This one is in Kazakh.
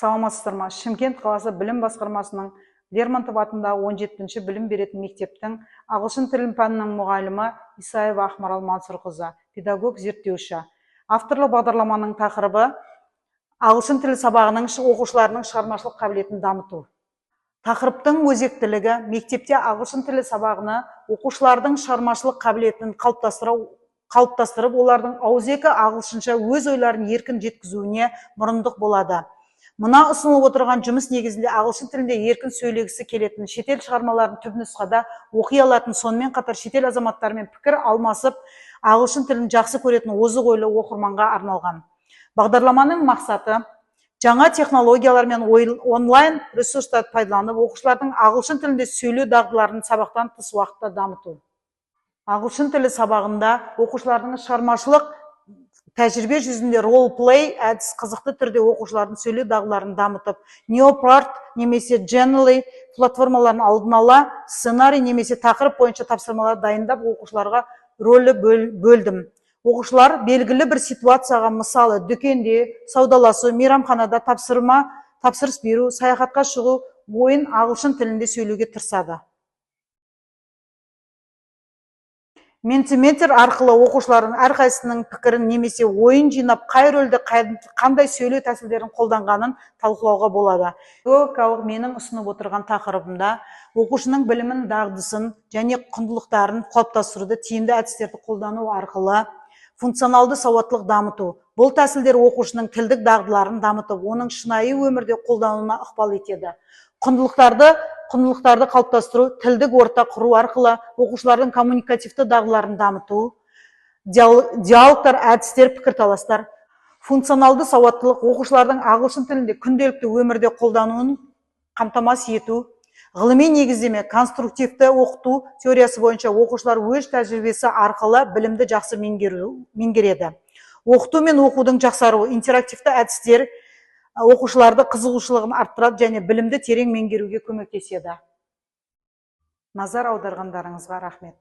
Саламатсыздар ма? Шымкент қаласы білім басқармасының Лермонтов атындағы 17-ші білім беретін мектептің ағылшын тілі пәнінің мұғалімі Исаева Ақмарал Мансұрқызы, педагог зерттеуші. Авторлық бағдарламаның тақырыбы ағылшын тілі сабағының оқушыларының шығармашылық қабілетін дамыту. Тақырыптың өзектілігі мектепте ағылшын тілі сабағына оқушылардың шығармашылық қабілетін қалыптастырып, олардың ауызекі ағылшынша өз ойларын еркін жеткізуіне мұрындық болады. Мына ұсынылып отырған жұмыс негізінде ағылшын тілінде еркін сөйлегісі келетін, шетел шығармаларын түпнұсқада оқи алатын, сонымен қатар шетел азаматтарымен пікір алмасып, ағылшын тілін жақсы көретін озық ойлы оқырманға арналған. Бағдарламаның мақсаты жаңа технологиялар мен онлайн ресурстарды пайдаланып, оқушылардың ағылшын тілінде сөйлеу дағдыларын сабақтан тыс уақытта дамыту. Ағылшын тілі сабағында оқушылардың шығармашылық тәжірибе жүзінде ролл-плей әдіс қызықты түрде оқушылардың сөйлеу дағдыларын дамытып, неопарт немесе Genially платформаларын алдын ала сценарий немесе тақырып бойынша тапсырмалар дайындап оқушыларға рөлі бөлдім. Оқушылар белгілі бір ситуацияға, мысалы дүкенде, саудаласу, мейрамханада тапсырыс беру, саяхатқа шығу ойын ағылшын тілінде сөйлеуге тырысады. Ментиметр арқылы оқушылардың әрқайсының пікірін немесе ойын жинап, қай рөлді қандай сөйлеу тәсілдерін қолданғанын талқылауға болады. Педагогикалық менің ұсынып отырған тақырыбымда оқушының білімін, дағдысын және құндылықтарын қалыптастыруды тиімді әдістерді қолдану арқылы функционалды сауаттылық дамыту. Бұл тәсілдер оқушының тілдік дағдыларын дамытып, оның шынайы өмірде қолдануына ықпал етеді. Құндылықтарды қалыптастыру, тілдік орта құру арқылы оқушылардың коммуникативті дағдыларын дамыту, диалогтар, әдістер, пікірталастар. Функционалды сауаттылық оқушылардың ағылшын тілінде күнделікті өмірде қолдануын қамтамасыз ету. Ғылыми негіздеме, конструктивті оқыту теориясы бойынша оқушылар өз тәжірибесі арқылы білімді жақсы меңгереді. Оқыту мен оқудың жақсаруы, интерактивті әдістер оқушыларды қызығушылығын арттырады және білімді терең меңгеруге көмектеседі. Назар аударғандарыңызға рахмет.